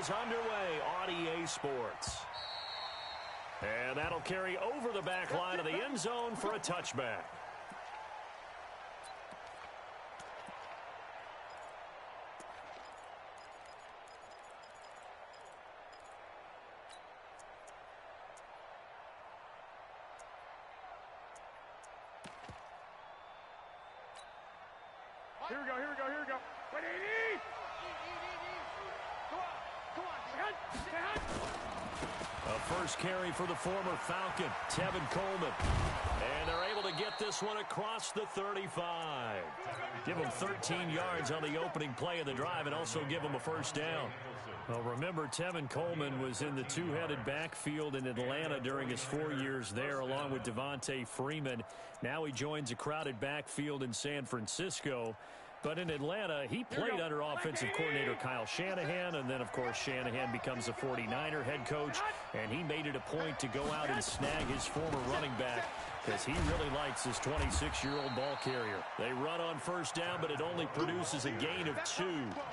is underway on EA Sports. And that'll carry over the back line of the end zone for a touchback. Here we go. Come on. A first carry for the former Falcon, Tevin Coleman. And they're able to get this one across the 35. Give him 13 yards on the opening play of the drive and also give him a first down. Well, remember, Tevin Coleman was in the two-headed backfield in Atlanta during his 4 years there, along with Devontae Freeman. Now he joins a crowded backfield in San Francisco. But in Atlanta, he played under offensive coordinator Kyle Shanahan, and then, of course, Shanahan becomes a 49er head coach, and he made it a point to go out and snag his former running back because he really likes his 26-year-old ball carrier. They run on first down, but it only produces a gain of 2.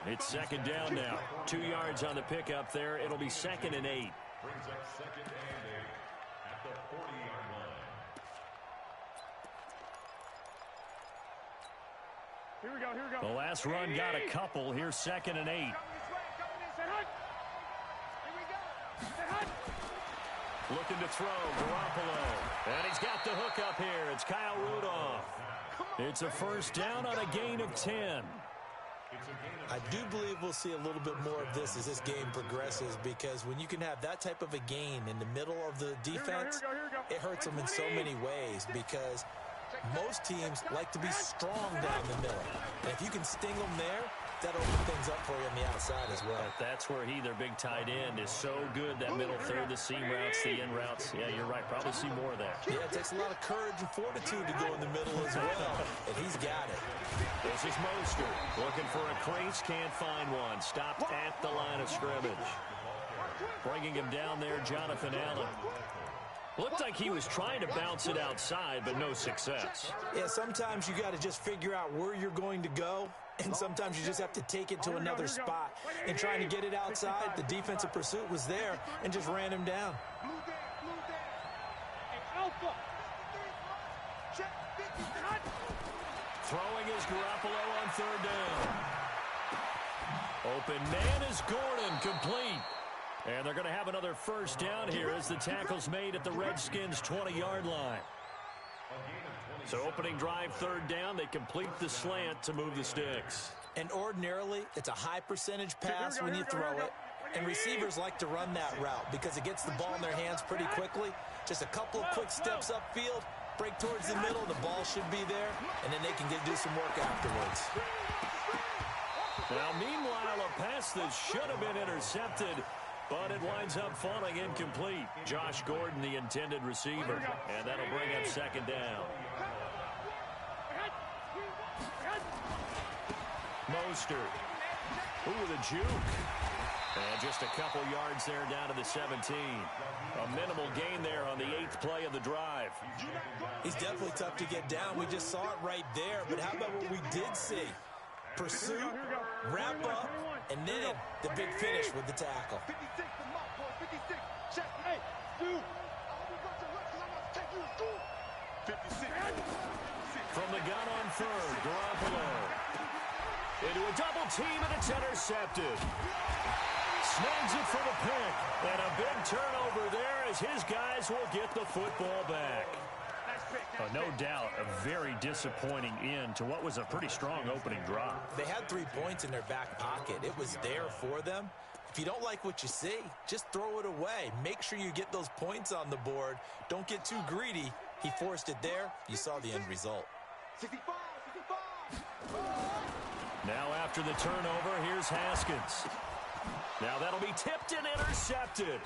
It's second down now. 2 yards on the pickup there. It'll be 2nd and 8. Brings up 2nd and 8 at the 40-yard line. Here we go. The last run got a couple. Here's 2nd and 8. Looking to throw, Garoppolo. And he's got the hook up here. It's Kyle Rudolph. It's a first down on a gain of 10. I do believe we'll see a little bit more of this as this game progresses, because when you can have that type of a gain in the middle of the defense, it hurts them in so many ways, because most teams like to be strong down the middle. And if you can sting them there, that opens things up for you on the outside as well. That's where their big tight end, is so good, that middle third, the seam routes, the in routes. Yeah, you're right. Probably see more of that. Yeah, it takes a lot of courage and fortitude to go in the middle as well. And he's got it. This is Mostert. Looking for a crease, can't find one. Stopped at the line of scrimmage. Bringing him down there, Jonathan Allen. Looked like he was trying to bounce it outside, but no success. Yeah, sometimes you got to just figure out where you're going to go, and sometimes you just have to take it to another spot. And trying to get it outside, the defensive pursuit was there and just ran him down. Throwing is Garoppolo on third down. Open man is Gordon, complete. And they're going to have another first down here as the tackle's made at the Redskins' 20-yard line. So opening drive, third down. They complete the slant to move the sticks. And ordinarily, it's a high percentage pass when you throw it. And receivers like to run that route because it gets the ball in their hands pretty quickly. Just a couple of quick steps upfield, break towards the middle, the ball should be there, and then they can do some work afterwards. Now, meanwhile, a pass that should have been intercepted, but it winds up falling incomplete. Josh Gordon, the intended receiver, and that'll bring up second down. Mostert. Ooh, the juke. And just a couple yards there down to the 17. A minimal gain there on the 8th play of the drive. He's definitely tough to get down. We just saw it right there, but how about what we did see? Pursuit, wrap up, and then the big finish with the tackle. From the gun on third, Garoppolo. Into a double team, and it's intercepted. Snags it for the pick. And a big turnover there as his guys will get the football back. No doubt a very disappointing end to what was a pretty strong opening drive. They had 3 points in their back pocket. It was there for them. If you don't like what you see, just throw it away. Make sure you get those points on the board. Don't get too greedy. He forced it there. You saw the end result. Now after the turnover, here's Haskins. Now that'll be tipped and intercepted.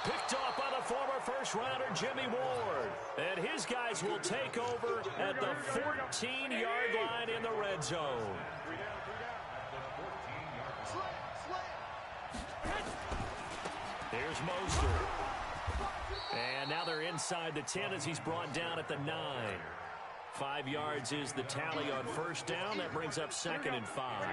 Picked off by the former first-rounder Jimmy Ward. And his guys will take over at the 14-yard line in the red zone. Here's Mostert. And now they're inside the 10 as he's brought down at the 9. 5 yards is the tally on first down. That brings up 2nd and 5.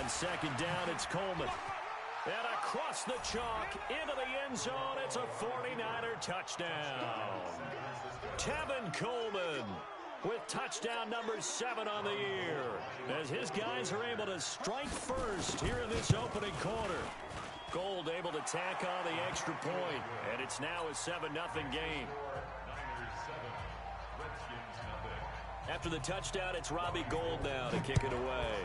On second down, it's Coleman. And across the chalk, into the end zone, it's a 49er touchdown. Tevin Coleman with touchdown number 7 on the year, as his guys are able to strike first here in this opening quarter. Gold able to tack on the extra point, and it's now a 7-0 game. After the touchdown, it's Robbie Gould now to kick it away.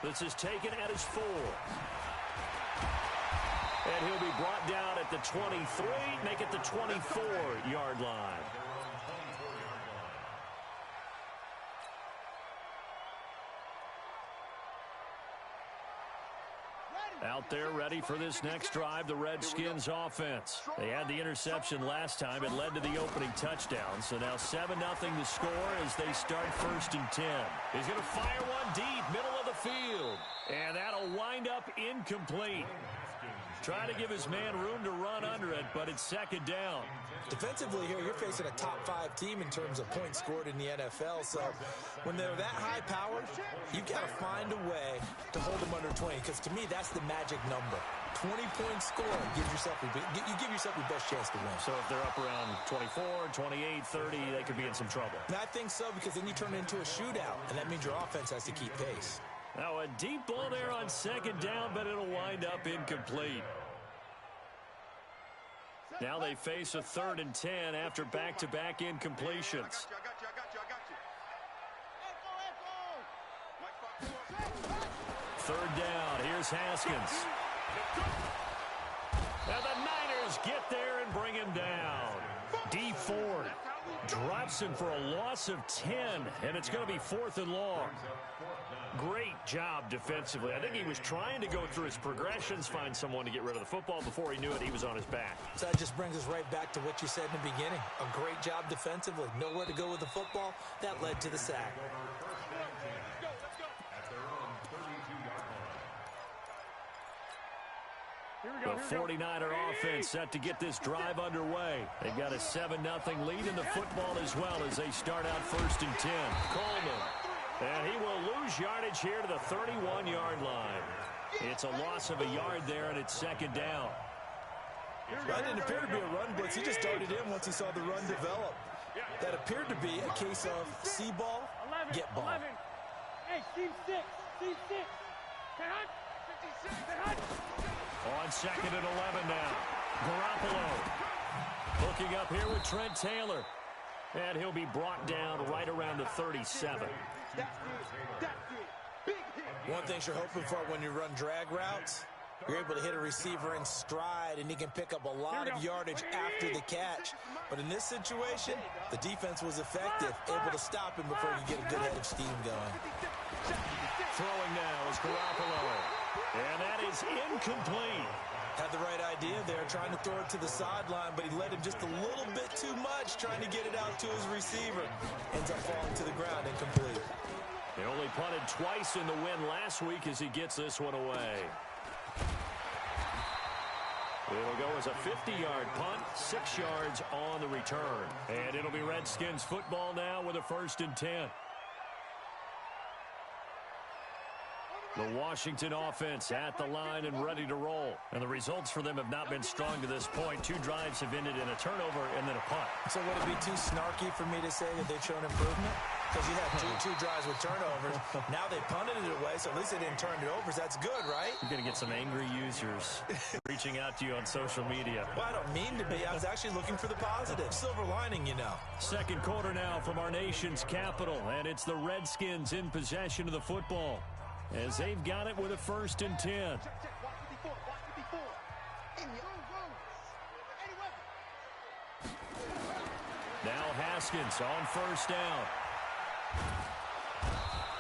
This is taken at his 4. And he'll be brought down at the 23, make it the 24-yard line. Out there ready for this next drive, the Redskins offense. They had the interception last time. It led to the opening touchdown. So now 7-0 the score as they start 1st and 10. He's going to fire one deep, middle of the field. And that'll wind up incomplete. Trying to give his man room to run under it, but it's 2nd down. Defensively here, you're facing a top 5 team in terms of points scored in the NFL. So when they're that high powered, you've got to find a way to hold them under 20. Because to me, that's the magic number. 20-point score. You give yourself your best chance to win. So if they're up around 24, 28, 30, they could be in some trouble. And I think so, because then you turn it into a shootout, and that means your offense has to keep pace. Now a deep ball there on 2nd down, but it'll wind up incomplete. Now they face a 3rd and 10 after back-to-back incompletions. 3rd down, here's Haskins. And the Niners get there and bring him down. D Ford drops him for a loss of 10, and it's going to be 4th and long. Great job defensively. I think he was trying to go through his progressions, find someone to get rid of the football. Before he knew it, he was on his back. So that just brings us right back to what you said in the beginning. A great job defensively. Nowhere to go with the football. That led to the sack. The 49er offense set to get this drive underway. They've got a 7-0 lead in the football as well as they start out 1st and 10. Coleman. And he will lose yardage here to the 31-yard line. It's a loss of a yard there, and it's 2nd down. That didn't appear to be a run blitz. He just darted in once he saw the run develop. That appered to be a case of see ball, get ball. 11. Hey, team 6. Team 6. On 2nd and 11 now. Garoppolo hooking up here with Trent Taylor. And he'll be brought down right around the 37. One thing you're hoping for when you run drag routes, you're able to hit a receiver in stride, and he can pick up a lot of yardage after the catch. But in this situation, the defense was effective, able to stop him before you get a good head of steam going. Throwing now is Garoppolo. And that is incomplete. Had the right idea there, trying to throw it to the sideline, but he led him just a little bit too much, trying to get it out to his receiver. Ends up falling to the ground, incomplete. He only punted twice in the win last week as he gets this one away. It'll go as a 50-yard punt, 6 yards on the return. And it'll be Redskins football now with a 1st and 10. The Washington offense at the line and ready to roll. And the results for them have not been strong to this point. 2 drives have ended in a turnover and then a punt. So would it be too snarky for me to say that they've shown improvement? Because you had two drives with turnovers. Now they punted it away, so at least they didn't turn it over. That's good, right? You're going to get some angry users reaching out to you on social media. Well, I don't mean to be. I was actually looking for the positive. Silver lining, you know. 2nd quarter now from our nation's capital, and it's the Redskins in possession of the football as they've got it with a 1st and 10. Now Haskins on 1st down.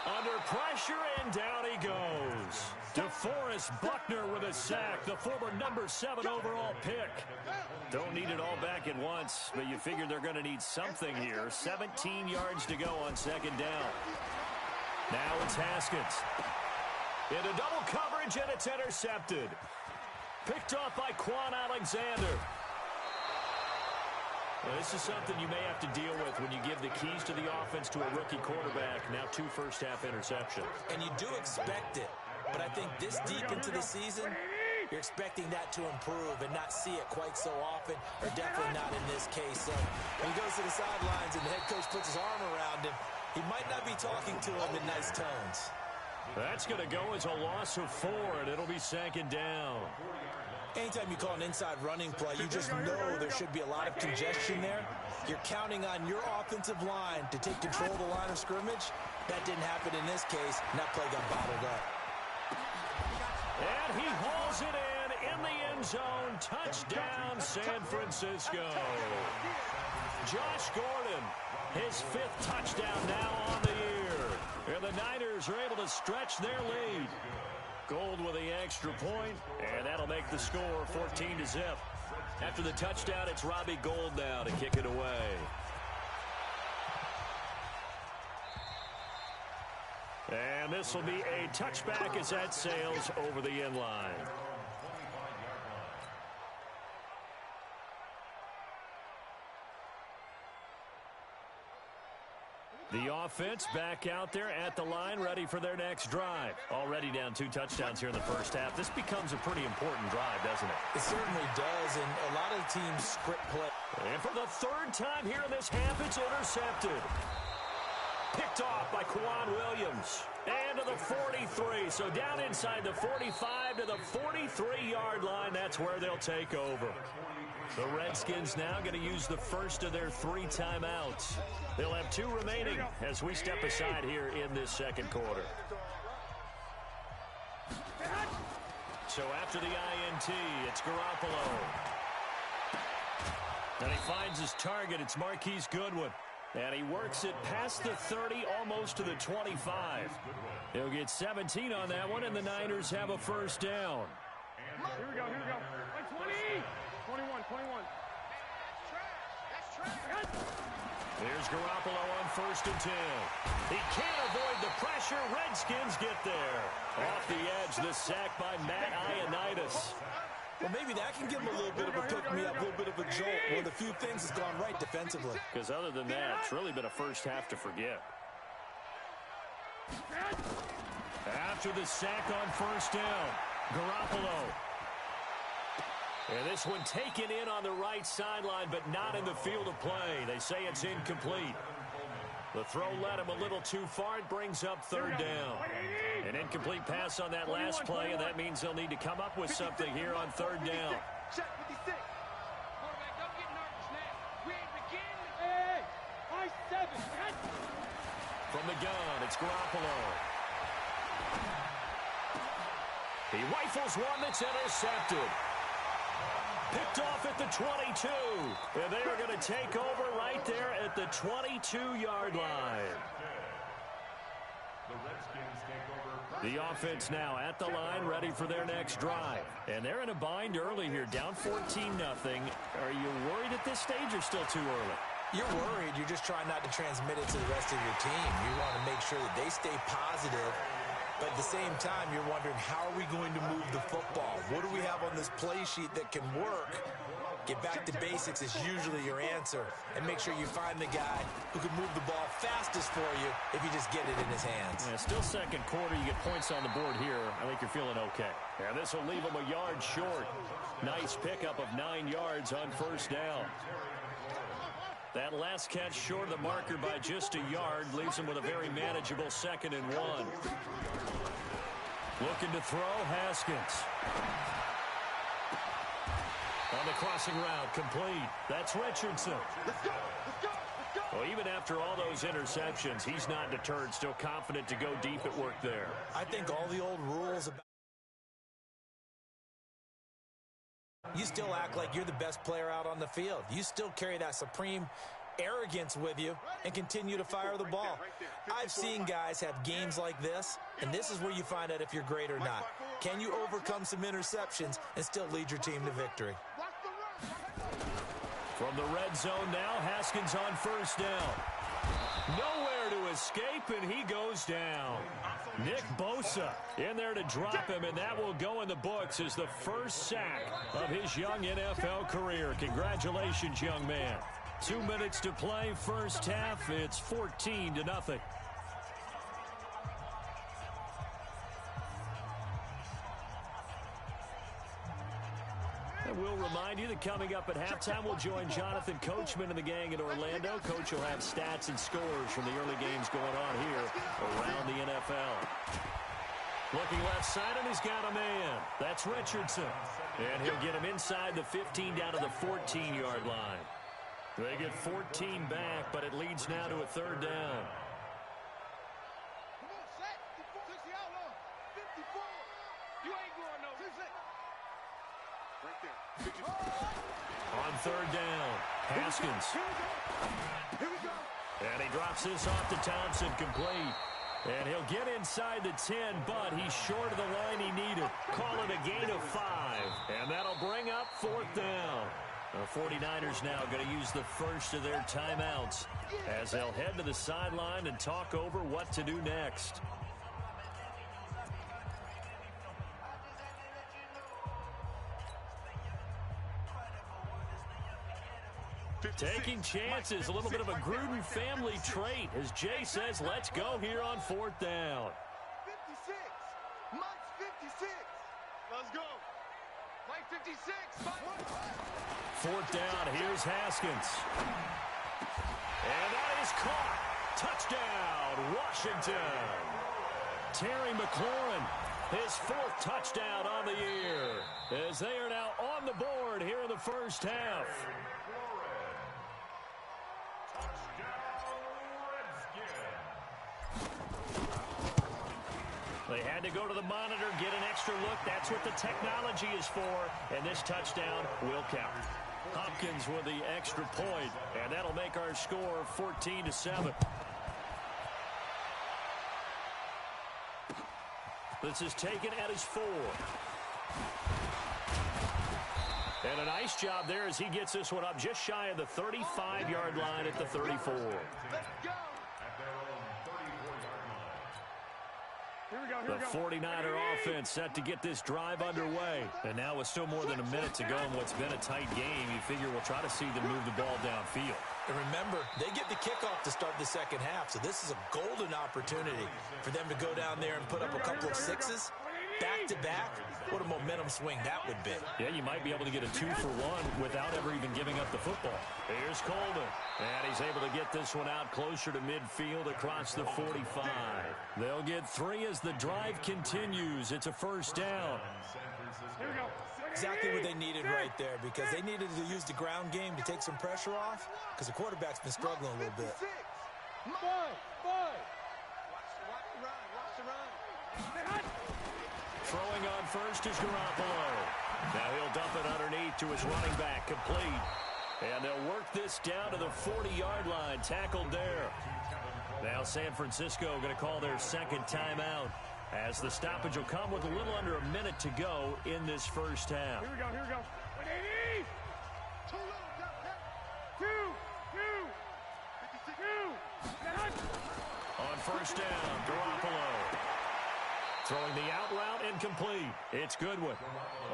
Under pressure, and down he goes. DeForest Buckner with a sack, the former number 7 overall pick. Don't need it all back at once, but you figure they're going to need something here. 17 yards to go on 2nd down. Now it's Haskins. Into double coverage, and it's intercepted. Picked off by Quan Alexander. Well, this is something you may have to deal with when you give the keys to the offense to a rookie quarterback. Now 2 first-half interceptions. And you do expect it. But I think this deep into the season, you're expecting that to improve and not see it quite so often, or definitely not in this case. So when he goes to the sidelines and the head coach puts his arm around him, he might not be talking to him in nice tones. That's going to go as a loss of 4, and it'll be 2nd down. Anytime you call an inside running play, you just know there should be a lot of congestion there. You're counting on your offensive line to take control of the line of scrimmage. That didn't happen in this case, and that play got bottled up. And he hauls it in the end zone. Touchdown, San Francisco. Josh Gordon, his 5th touchdown now on the year. And the Niners are able to stretch their lead. Gold with the extra point, and that'll make the score 14-0. After the touchdown, it's Robbie Gould now to kick it away. And this will be a touchback as that sails over the end line. The offense back out there at the line, ready for their next drive. Already down 2 touchdowns here in the first half. This becomes a pretty important drive, doesn't it? It certainly does, and a lot of teams script play. And for the 3rd time here in this half, it's intercepted. Picked off by Quan Williams. And to the 43. So down inside the 45 to the 43-yard line. That's where they'll take over. The Redskins now going to use the first of their 3 timeouts. They'll have 2 remaining as we step aside here in this second quarter. So after the INT, it's Garoppolo. And he finds his target. It's Marquise Goodwin. And he works it past the 30, almost to the 25. He'll get 17 on that one, and the Niners have a first down. Here we go. 20. 21. There's Garoppolo on 1st and 10. He can't avoid the pressure. Redskins get there. Off the edge, the sack by Matt Ioannidis. Well, maybe that can give him a little bit of a pick-me-up, a little bit of a jolt. One of the few things that's gone right defensively. Because other than that, it's really been a first half to forget. After the sack on 1st down, Garoppolo. And this one taken in on the right sideline, but not in the field of play. They say it's incomplete. The throw led him a little too far. It brings up 3rd down. An incomplete pass on that last play, and that means they'll need to come up with something here on 3rd down. Check 56. Quarterback, don't get nervous now. We ain't beginning. Hey, I-7. From the gun, it's Garoppolo. He rifles one that's intercepted. Picked off at the 22. And they are going to take over right there at the 22-yard line. The offense now at the line, ready for their next drive. And they're in a bind early here, down 14-0. Are you worried at this stage or still too early? You're worried. You're just trying not to transmit it to the rest of your team. You want to make sure that they stay positive. But at the same time, you're wondering, how are we going to move the football? What do we have on this play sheet that can work? Get back to basics is usually your answer. And make sure you find the guy who can move the ball fastest for you if you just get it in his hands. Yeah, still second quarter. You get points on the board here. I think you're feeling okay. And this will leave him a yard short. Nice pickup of 9 yards on 1st down. That last catch short of the marker by just a yard leaves him with a very manageable 2nd and 1. Looking to throw, Haskins. On the crossing route, complete. That's Richardson. Well, even after all those interceptions, he's not deterred, still confident to go deep at work there. I think all the old rules about you still act like you're the best player out on the field. You still carry that supreme arrogance with you and continue to fire the ball. I've seen guys have games like this, and this is where you find out if you're great or not. Can you overcome some interceptions and still lead your team to victory? From the red zone now, Haskins on 1st down. Nowhere to escape, and he goes down. Nick Bosa in there to drop him, and that will go in the books as the first sack of his young NFL career. Congratulations, young man. 2 minutes to play first half. It's 14-0. And we'll remind you that coming up at halftime, we'll join Jonathan Coachman and the gang in Orlando. Coach will have stats and scores from the early games going on here around the NFL. Looking left side, and he's got a man. That's Richardson. And he'll get him inside the 15 down to the 14-yard line. They get 14 back, but it leads now to a third down. Come on, set. 60 outlaw. 54. You ain't going nowhere. Right there. 54. On third down, Haskins. Here we go. And he drops this off to Thompson, complete. And he'll get inside the 10, but he's short of the line he needed. Call it a gain of 5, and that'll bring up fourth down. The 49ers now going to use the first of their timeouts as they'll head to the sideline and talk over what to do next. Taking chances, a little bit of a Gruden family trait. As Jay says, let's go here on fourth down. 56. Mike's 56. Let's go. Mike 56. Fourth down, here's Haskins. And that is caught. Touchdown, Washington. Terry McLaurin, his fourth touchdown on the year, as they are now on the board here in the first half. They had to go to the monitor, get an extra look. That's what the technology is for. And this touchdown will count. Hopkins with the extra point, and that'll make our score 14-7. This is taken at his 4. And a nice job there as he gets this one up just shy of the 35-yard line at the 34. Let's go. The 49er offense set to get this drive underway. And now with still more than a minute to go in what's been a tight game, you figure we'll try to see them move the ball downfield. And remember, they get the kickoff to start the second half, so this is a golden opportunity for them to go down there and put up a couple of sixes back-to-back. What a momentum swing that would be. Yeah, you might be able to get a 2-for-1 without ever even giving up the football. Here's Coleman, and he's able to get this one out closer to midfield across the 45. They'll get 3 as the drive continues. It's a first down. Here we go. Exactly what they needed right there, because they needed to use the ground game to take some pressure off, because the quarterback's been struggling a little bit. Five. Watch the run. Throwing on first is Garoppolo. Now he'll dump it underneath to his running back, complete. And they'll work this down to the 40-yard line, tackled there. Now San Francisco going to call their second timeout, as the stoppage will come with a little under a minute to go in this first half. Here we go. 180. Two. On first down, Garoppolo. Throwing the out route, incomplete. It's Goodwin.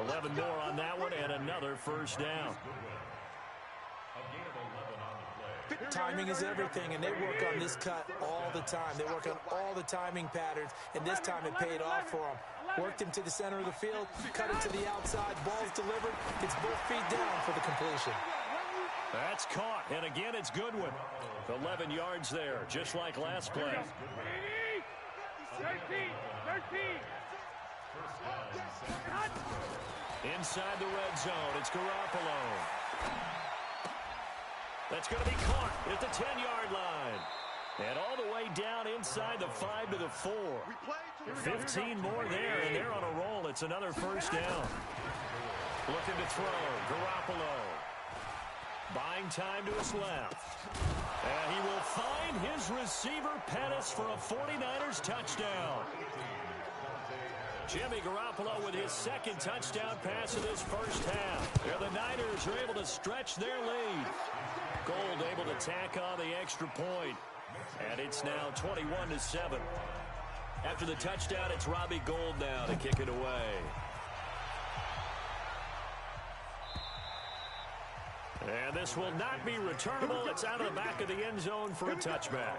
11 more on that one, and another first down. Timing is everything, and they work on this cut all the time. They work on all the timing patterns, and this time it paid off for them. Worked him to the center of the field, cut it to the outside, ball's delivered, gets both feet down for the completion. That's caught, and again it's Goodwin. 11 yards there, just like last play. 13. Inside the red zone, it's Garoppolo. That's going to be caught at the 10-yard line. And all the way down inside the 5 to the 4. 15 more there, and they're on a roll. It's another first down. Looking to throw, Garoppolo. Buying time to his left. And he will find his receiver, Pettis, for a 49ers touchdown. Jimmy Garoppolo with his second touchdown pass of this first half. And the Niners are able to stretch their lead. Gold able to tack on the extra point. And it's now 21-7. After the touchdown, it's Robbie Gould now to kick it away. And this will not be returnable. It's out of the back of the end zone for a touchback.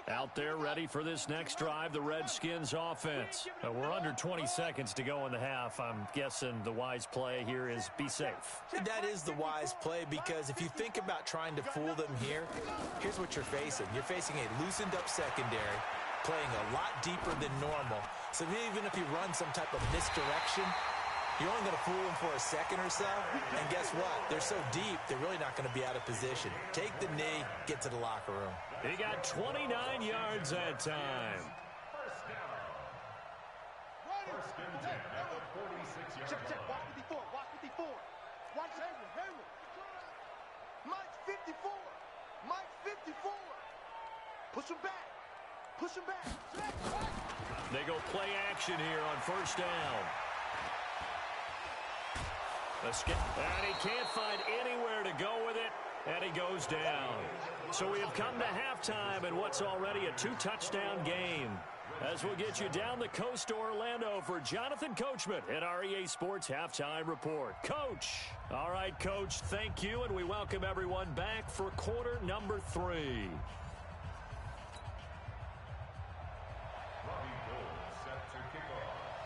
Out there ready for this next drive, the Redskins offense. We're under 20 seconds to go in the half. I'm guessing the wise play here is be safe. That is the wise play, because if you think about trying to fool them here, here's what you're facing. You're facing a loosened up secondary, playing a lot deeper than normal. So even if you run some type of misdirection, you're only going to fool them for a second or so. And guess what? They're so deep, they're really not going to be out of position. Take the knee, get to the locker room. He got 29 yards that time. First and 10 at the 46-yard line. Watch 54. Watch 54. Watch Hayward. Mike 54. Mike 54. Push him back. Push him back. They go play action here on first down. And he can't find anywhere to go with it, and he goes down. So we have come to halftime in what's already a 2-touchdown game. As we'll get you down the coast to Orlando for Jonathan Coachman at our EA Sports Halftime Report. Coach. All right, Coach, thank you, and we welcome everyone back for quarter number 3.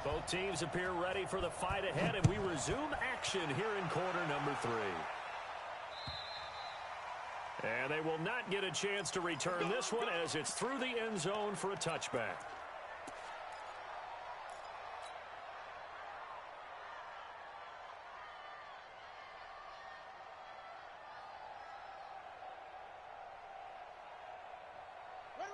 Both teams appear ready for the fight ahead, and we resume action here in quarter number 3. And they will not get a chance to return this one as it's through the end zone for a touchback.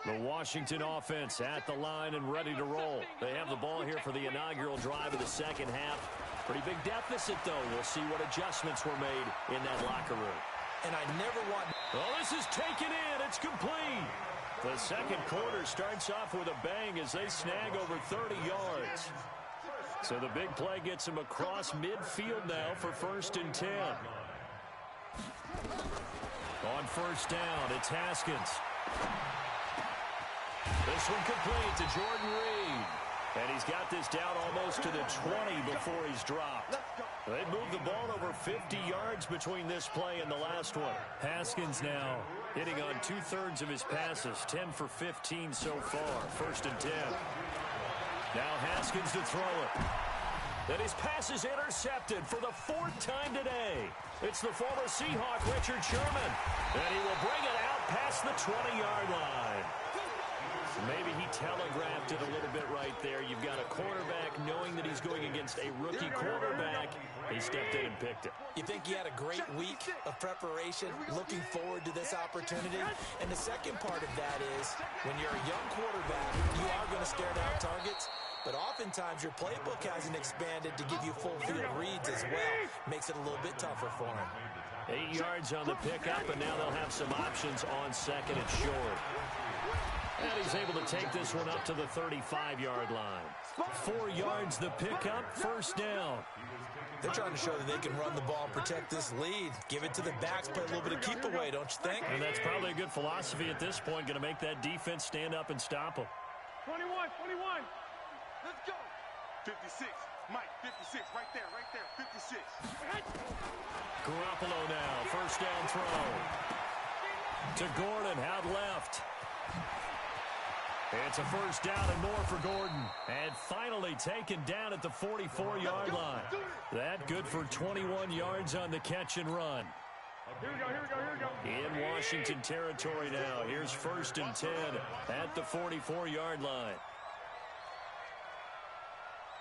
The Washington offense at the line and ready to roll. They have the ball here for the inaugural drive of the second half. Pretty big deficit, though. We'll see what adjustments were made in that locker room. And I never want... Well, this is taken in. It's complete. The second quarter starts off with a bang as they snag over 30 yards. So the big play gets them across midfield now for 1st and 10. On first down, it's Haskins. This one complete to Jordan Reed. And he's got this down almost to the 20 before he's dropped. They moved the ball over 50 yards between this play and the last one. Haskins now hitting on 2/3 of his passes, 10 for 15 so far. 1st and 10. Now Haskins to throw it. And his pass is intercepted for the 4th time today. It's the former Seahawk, Richard Sherman. And he will bring it out past the 20-yard line. Maybe he telegraphed it a little bit right there. You've got a quarterback knowing that he's going against a rookie quarterback. He stepped in and picked it. You think he had a great week of preparation, looking forward to this opportunity? And the second part of that is, when you're a young quarterback, you are going to stare down targets, but oftentimes your playbook hasn't expanded to give you full field reads as well. Makes it a little bit tougher for him. 8 yards on the pickup, and now they'll have some options on second and short. And he's able to take this one up to the 35-yard line. 4 yards the pickup, 1st down. They're trying to show that they can run the ball and protect this lead. Give it to the backs, play a little bit of keep away, don't you think? And that's probably a good philosophy at this point, going to make that defense stand up and stop them. 21. Let's go. 56. Mike, 56. Right there. 56. Garoppolo now, 1st down throw. To Gordon, out left. It's a 1st down and more for Gordon. And finally taken down at the 44-yard line. That good for 21 yards on the catch and run. Here we go. In Washington territory now. Here's 1st and 10 at the 44-yard line.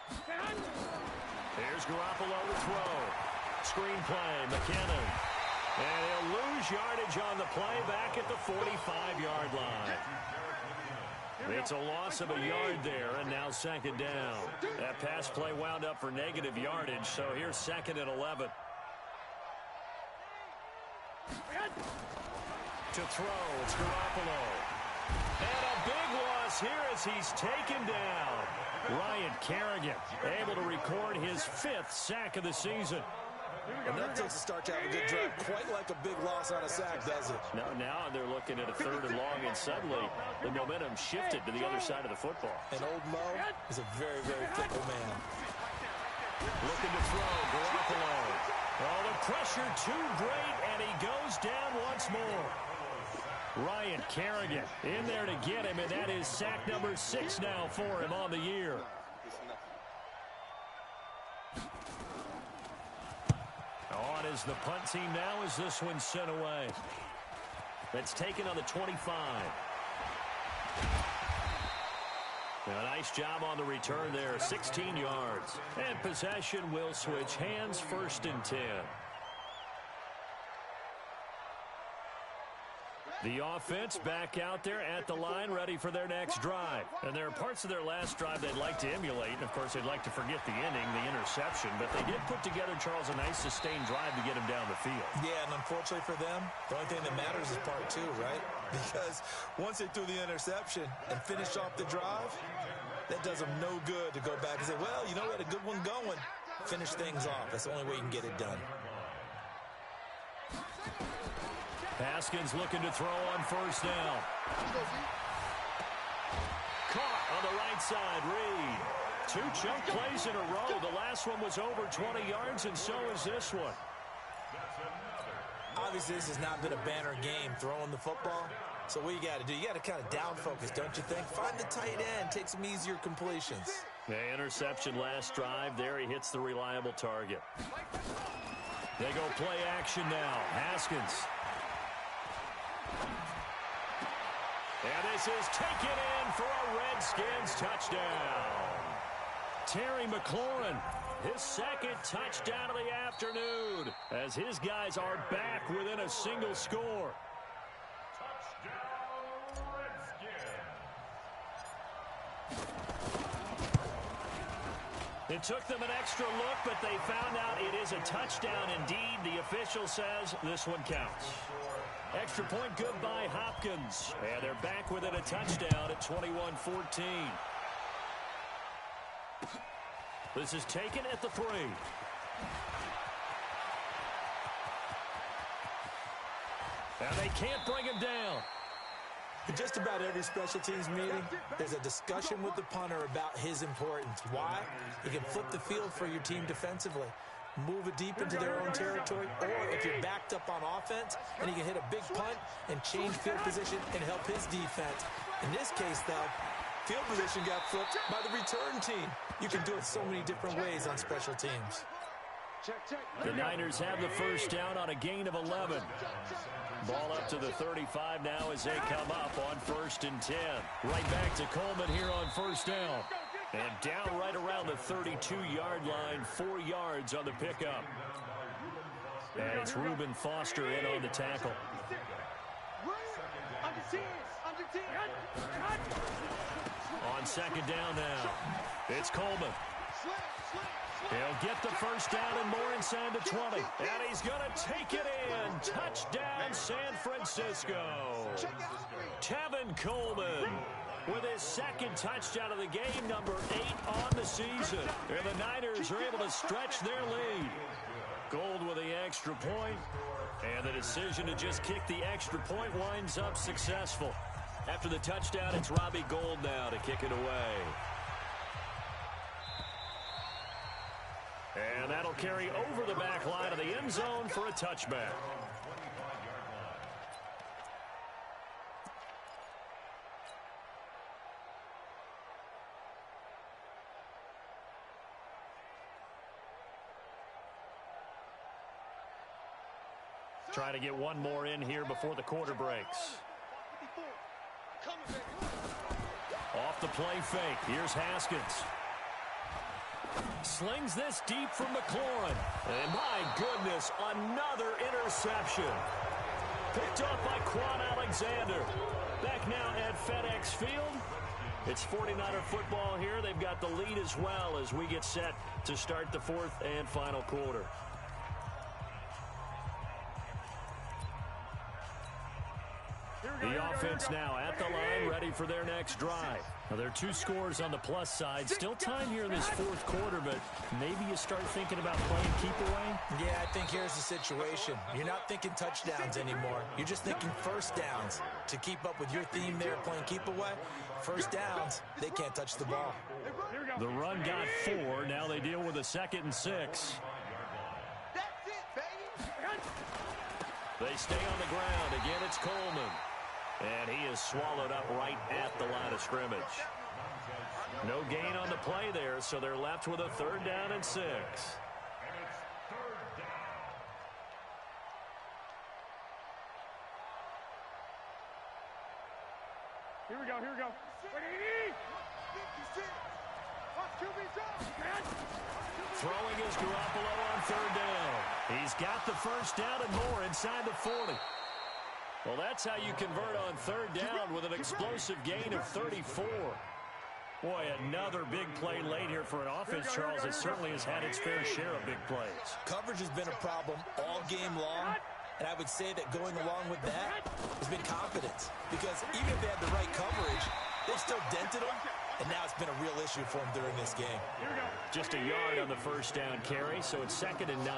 Here's Garoppolo to throw. Screen play, McKinnon. And he'll lose yardage on the play back at the 45-yard line. It's a loss of a yard there, and now 2nd down. That pass play wound up for negative yardage, so here's 2nd and 11. To throw, it's Garoppolo. And a big loss here as he's taken down. Ryan Kerrigan able to record his 5th sack of the season. And that takes a start to have a good drive. Quite like a big loss on a sack, does it? Now they're looking at a 3rd and long, and suddenly the momentum shifted to the other side of the football. And old Mo is a very, very fickle man. Looking to throw, Garoppolo. Oh, the pressure too great, and he goes down once more. Ryan Kerrigan in there to get him, and that is sack number 6 now for him on the year. On is the punt team now as this one's sent away. That's taken on the 25. A nice job on the return there, 16 yards. And possession will switch hands, 1st and 10. The offense back out there at the line, ready for their next drive. And there are parts of their last drive they'd like to emulate. And, of course, they'd like to forget the ending, the interception. But they did put together, Charles, a nice sustained drive to get him down the field. Yeah, and unfortunately for them, the only thing that matters is part 2, right? Because once they threw the interception and finished off the drive, that does them no good to go back and say, well, you know, we had a good one going. Finish things off. That's the only way you can get it done. Haskins looking to throw on 1st down. Caught on the right side, Reed. 2 chunk plays in a row. The last one was over 20 yards, and so is this one. Obviously, this has not been a banner game throwing the football. So what you got to do, you got to kind of down focus, don't you think? Find the tight end, take some easier completions. The interception last drive. There he hits the reliable target. They go play action now. Haskins. And this is taken in for a Redskins touchdown. Terry McLaurin, his 2nd touchdown of the afternoon, as his guys are back within a single score. Touchdown, Redskins. It took them an extra look, but they found out it is a touchdown indeed. The official says this one counts. Extra point good by Hopkins. And they're back within a touchdown at 21-14. This is taken at the 3. And they can't bring him down. In just about every special teams meeting, there's a discussion with the punter about his importance. Why? He can flip the field for your team defensively, move it deep into their own territory, or if you're backed up on offense, and he can hit a big punt and change field position and help his defense. In this case, though, field position got flipped by the return team. You can do it so many different ways on special teams. The Niners have the 1st down on a gain of 11. Ball up to the 35 now as they come up on 1st and 10. Right back to Coleman here on 1st down. And down right around the 32-yard line, 4 yards on the pickup. And it's Reuben Foster in on the tackle. On 2nd down now, it's Coleman. He'll get the 1st down and more inside the 20. And he's going to take it in. Touchdown, San Francisco. Tevin Coleman with his 2nd touchdown of the game, number 8 on the season. And the Niners are able to stretch their lead. Gold with the extra point. And the decision to just kick the extra point winds up successful. After the touchdown, it's Robbie Gould now to kick it away. And that'll carry over the back line of the end zone for a touchback. Try to get one more in here before the quarter breaks. Off the play fake. Here's Haskins. Slings this deep from McLaurin. And my goodness, another interception. Picked off by Quan Alexander. Back now at FedEx Field. It's 49er football here. They've got the lead as well as we get set to start the 4th and final quarter. The The offense now at the line, ready for their next drive. Now, there are 2 scores on the plus side. Still time here in this fourth quarter, but maybe you start thinking about playing keep away? Yeah, I think here's the situation. You're not thinking touchdowns anymore. You're just thinking first downs. To keep up with your theme there, playing keep away, first downs, they can't touch the ball. The run got 4. Now they deal with a 2nd and 6. That's it, baby. They stay on the ground. Again, it's Coleman. And he is swallowed up right at the line of scrimmage. No gain on the play there, so they're left with a 3rd down and 6. Here we go, here we go. 56. Watch QB drop. Throwing is Garoppolo on 3rd down. He's got the first down and more inside the 40. Well, that's how you convert on 3rd down with an explosive gain of 34. Boy, another big play late here for an offense, Charles, that certainly has had its fair share of big plays. Coverage has been a problem all game long, and I would say that going along with that has been confidence. Because even if they had the right coverage, they've still dented them, and now it's been a real issue for them during this game. Just a yard on the first down carry, so it's 2nd and 9.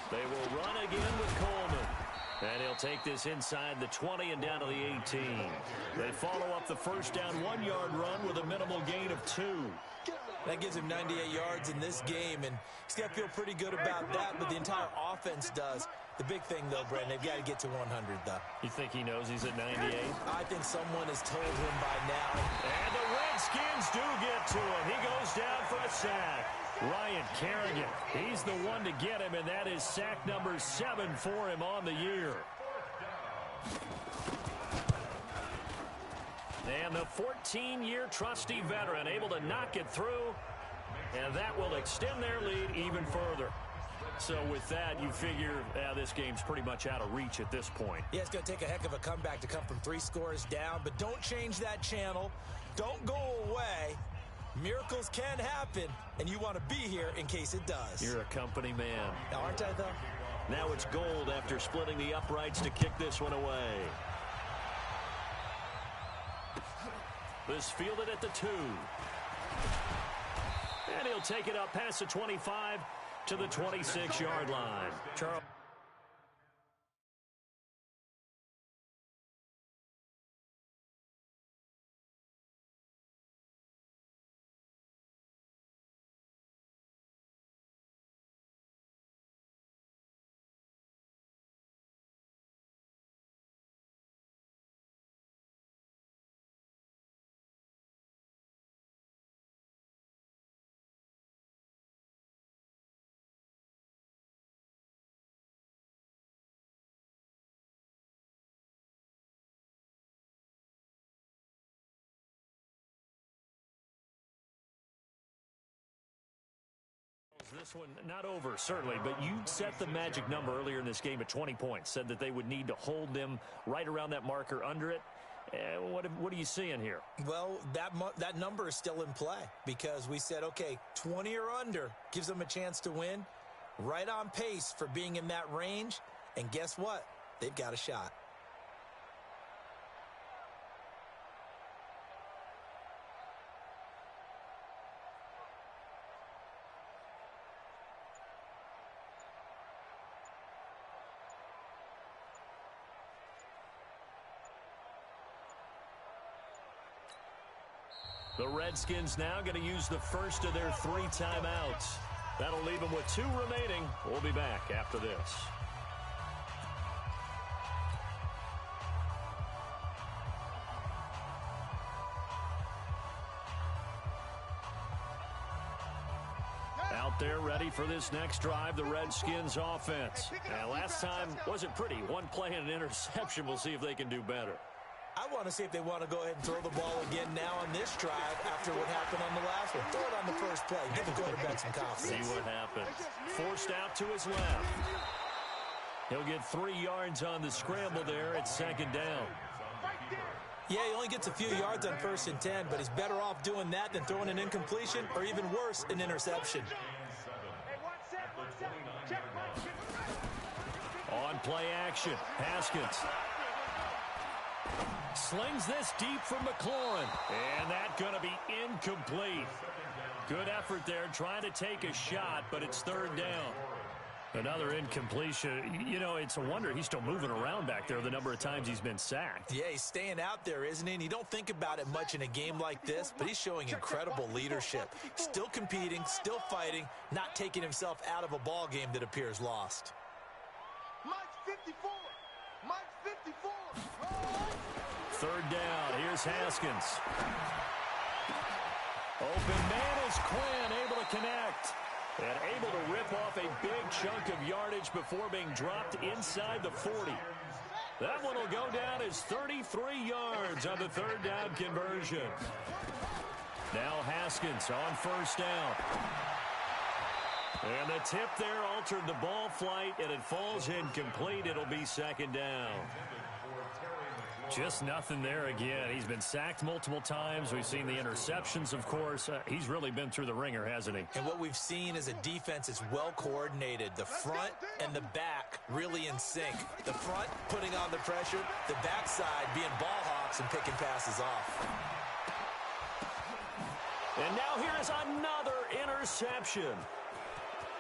They will run again with Coleman. And he'll take this inside the 20 and down to the 18. They follow up the first down 1-yard run with a minimal gain of 2. That gives him 98 yards in this game, and he's got to feel pretty good about that, but the entire offense does. The big thing, though, Brandon, they've got to get to 100, though. You think he knows he's at 98? I think someone has told him by now. And the Redskins do get to him. He goes down for a sack. Ryan Kerrigan, he's the one to get him, and that is sack number 7 for him on the year. And the 14-year trusty veteran able to knock it through, and that will extend their lead even further. So with that, you figure this game's pretty much out of reach at this point. Yeah, it's going to take a heck of a comeback to come from 3 scores down, but don't change that channel. Don't go away. Miracles can happen, and you want to be here in case it does. You're a company man. Aren't I, though? Now it's Gold after splitting the uprights to kick this one away. This fielded at the 2. And he'll take it up past the 25 to the 26-yard line. Charles. This one not over, certainly, but you set the magic number earlier in this game at 20 points. Said that they would need to hold them right around that marker under it. What are you seeing here? Well, that number is still in play because we said, okay, 20 or under gives them a chance to win. Right on pace for being in that range. And guess what? They've got a shot. The Redskins now going to use the first of their 3 timeouts. That'll leave them with 2 remaining. We'll be back after this. Out there ready for this next drive, the Redskins offense. And last time wasn't pretty. 1 play and an interception. We'll see if they can do better. I want to see if they want to go ahead and throw the ball again now on this drive after what happened on the last one. Throw it on the first play. Give the quarterback some confidence. See what happens. Forced out to his left. He'll get 3 yards on the scramble there at 2nd down. Yeah, he only gets a few yards on 1st and 10, but he's better off doing that than throwing an incompletion or even worse, an interception. On play action, Haskins. Slings this deep from McLaurin. And that's going to be incomplete. Good effort there trying to take a shot, but it's third down. Another incompletion. You know, it's a wonder he's still moving around back there the number of times he's been sacked. Yeah, he's staying out there, isn't he? And you don't think about it much in a game like this, but he's showing incredible leadership. Still competing, still fighting, not taking himself out of a ball game that appears lost. Mike's 54. Mike's 54. Third down. Here's Haskins. Open man is Quinn, able to connect. And able to rip off a big chunk of yardage before being dropped inside the 40. That one will go down as 33 yards on the third down conversion. Now Haskins on first down. And the tip there altered the ball flight, and it falls incomplete. It'll be second down. Just nothing there again. He's been sacked multiple times. We've seen the interceptions, of course. He's really been through the ringer, hasn't he? And what we've seen is a defense that's well coordinated. The front and the back really in sync. The front putting on the pressure, the backside being ball hawks and picking passes off. And now here's another interception.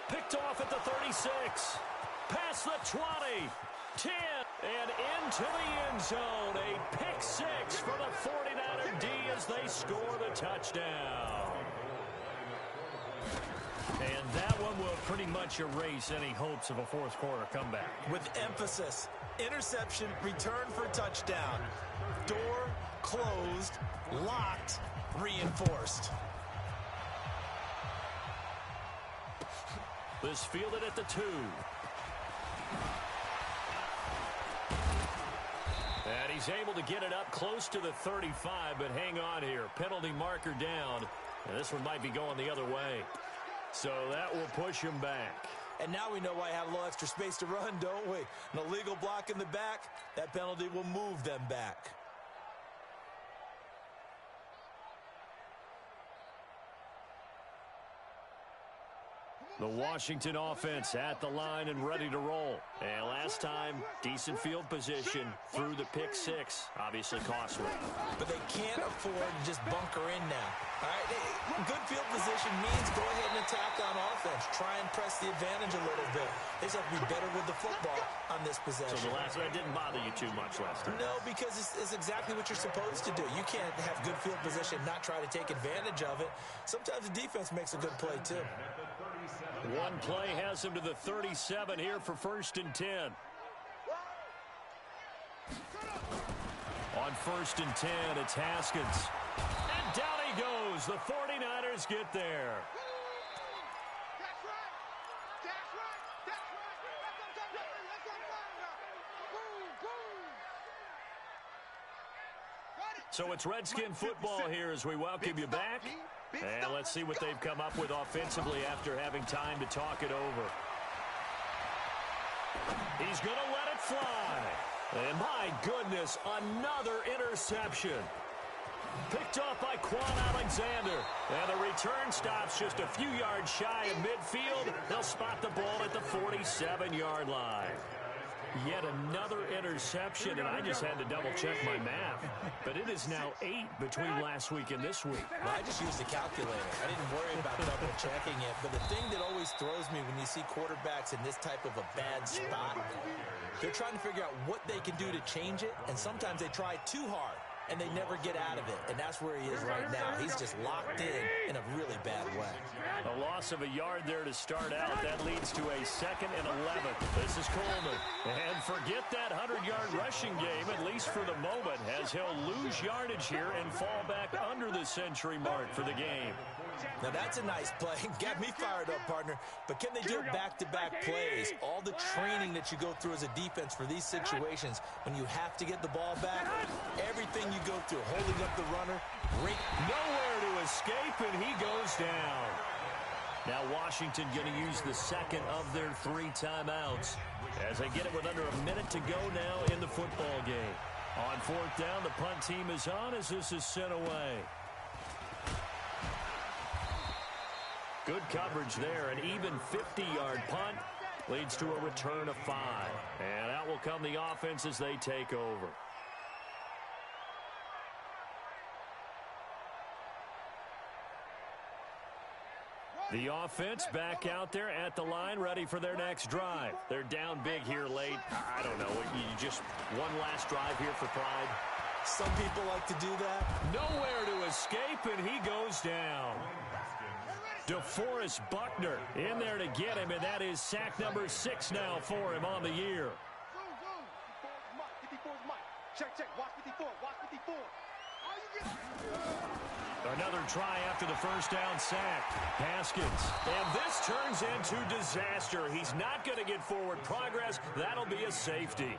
Picked off at the 36. Past the 20. 10. And into the end zone. A pick six for the 49er D as they score the touchdown. And that one will pretty much erase any hopes of a fourth quarter comeback. With emphasis, interception, return for touchdown. Door closed, locked, reinforced. This fielded at the 2. And he's able to get it up close to the 35, but hang on here. Penalty marker down. And this one might be going the other way. So that will push him back. And now we know why I have a little extra space to run, don't we? An illegal block in the back, that penalty will move them back. The Washington offense at the line and ready to roll. And last time, decent field position through the pick six. Obviously costly. But they can't afford to just bunker in now. All right, good field position means go ahead and attack on offense. Try and press the advantage a little bit. They just have to be better with the football on this possession. So the last one didn't bother you too much last time? No, because it's exactly what you're supposed to do. You can't have good field position, not try to take advantage of it. Sometimes the defense makes a good play, too. One play has him to the 37 here for 1st and 10. On 1st and 10, it's Haskins. And down he goes. The 49ers get there. That's right. That's right. That's right. So it's Redskin football here as we welcome you back. And let's see what they've come up with offensively after having time to talk it over. He's going to let it fly. And my goodness, another interception. Picked off by Quan Alexander. And the return stops just a few yards shy of midfield. They'll spot the ball at the 47-yard line. Yet another interception, and I just had to double-check my math. But it is now 8 between last week and this week. Well, I just used a calculator. I didn't worry about double-checking it. But the thing that always throws me when you see quarterbacks in this type of a bad spot, they're trying to figure out what they can do to change it, and sometimes they try too hard, and they never get out of it. And that's where he is right now. He's just locked in a really bad way. A loss of a yard there to start out. That leads to a 2nd and 11. This is Coleman. And forget that 100-yard rushing game, at least for the moment, as he'll lose yardage here and fall back under the century mark for the game. Now, that's a nice play. Got me fired up, partner. But can they do it back-to-back plays? All the training that you go through as a defense for these situations, when you have to get the ball back, everything you go through, holding up the runner, great. Nowhere to escape, and he goes down. Now Washington going to use the second of their 3 timeouts as they get it with under a minute to go now in the football game. On 4th down, the punt team is on as this is sent away. Good coverage there. An even 50-yard punt leads to a return of 5. And out will come the offense as they take over. The offense back out there at the line, ready for their next drive. They're down big here late. I don't know. You just one last drive here for pride. Some people like to do that. Nowhere to escape, and he goes down. DeForest Buckner in there to get him, and that is sack number 6 now for him on the year. 54's Mike. Check, watch 54, watch 54. Another try after the first down sack. Haskins. And this turns into disaster. He's not going to get forward progress. That'll be a safety.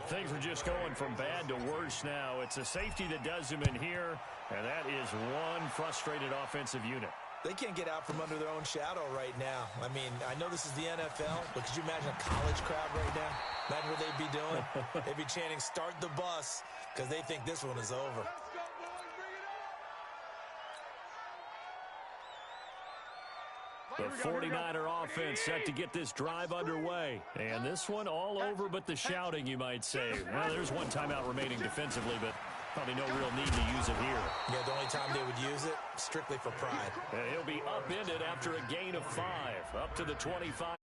Things are just going from bad to worse now. It's a safety that does him in here, and that is one frustrated offensive unit. They can't get out from under their own shadow right now. I mean, I know this is the NFL, but could you imagine a college crowd right now? Imagine what they'd be doing. They'd be chanting, "Start the bus," because they think this one is over. The 49er offense set to get this drive underway. And this one all over but the shouting, you might say. Well, there's one timeout remaining defensively, but probably no real need to use it here. Yeah, the only time they would use it, strictly for pride. And he'll be upended after a gain of 5, up to the 25.